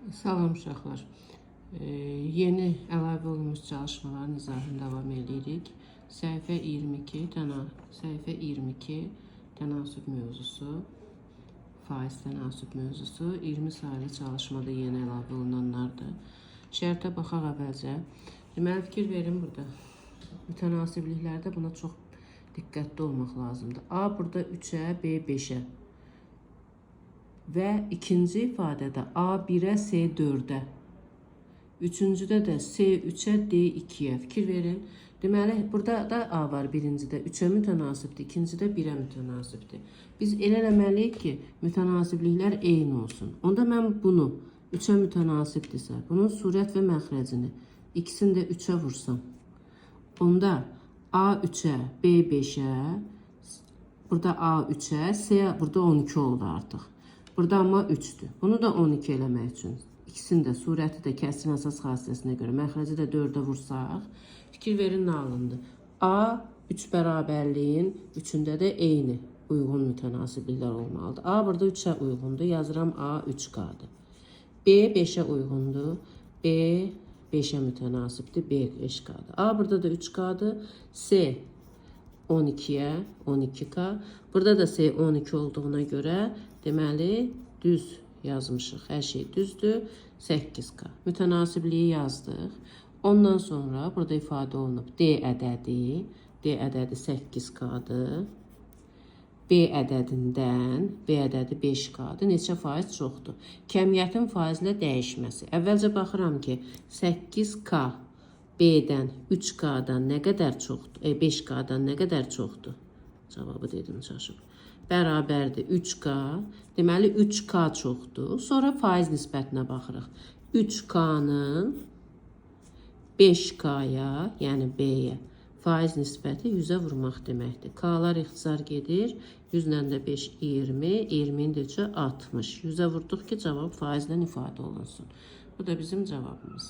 Salam uşaqlar. Yeni əlavə olunmuş çalışmaların izahını davam edirik. Səhifə 22, tənasüb mövzusu, faiz tənasüb mövzusu, 20 sayılı çalışmada yeni əlavə olunanlardır. Şərtə baxaq əvvəlcə. Deməli, fikir verin burada. Mütənasibliklərdə buna çox diqqətli olmaq lazımdır. A burada 3-ə, B 5-ə. Və ikinci ifadədə A 1-ə, C 4-ə. Üçüncüdə də C 3-ə, D 2-yə. Fikir verin. Deməli, burada da A var birincidə 3-ə mütənasibdir, ikincidə 1-ə mütənasibdir. Biz elə eləməliyik ki, mütənasibliklər eyni olsun. Onda mən bunu 3-ə mütənasibdirsə, bunun surət və məxrəcini ikisini də 3-ə vursam. Onda A 3-ə, B 5-ə, burada A 3-ə, C burada 12 oldu artıq. Burada amma 3'dür. Bunu da 12 eləmək üçün. İkisini də surəti də kəsrin əsas xassəsinə görə məxrəci də 4-ə vursaq, fikir verin nə alındı. A 3 bərabərliyin 3-ündə də eyni uyğun mütənasibliklər olmalıdır. A burada 3-ə uyğundur. Yazıram A 3K'dır. B 5-ə uyğundur. B 5-ə mütənasibdir. B 5K'dır. A burada da 3K'dır. C 12'ye 12K. Burada da C 12 olduğuna göre deməli düz yazmışıq. Hər şey düzdür. 8K. Mütənasibliyi yazdıq. Ondan sonra burada ifadə olunub D ədədi. D ədədi 8K'dır. B ədədindən B ədədi 5K'dır. Neçə faiz çoxdur? Kəmiyyətin faizlə dəyişməsi. Əvvəlcə baxıram ki 8K B'dən 3K'dan nə qədər çoxdur? 5K'dan nə qədər çoxdur? Cavabı dedim çaşıb. Bərabərdir 3K. Deməli 3K çoxdur. Sonra faiz nisbətinə baxırıq. 3K'nın 5K'ya, yəni B'yə faiz nisbəti 100'ə vurmaq deməkdir. K'lar ixtisar gedir. 100'lə də 5 20, 20'nin də 3'ə 60. 100'ə vurduq ki, cavab faizlə ifadə olunsun. Bu da bizim cavabımız.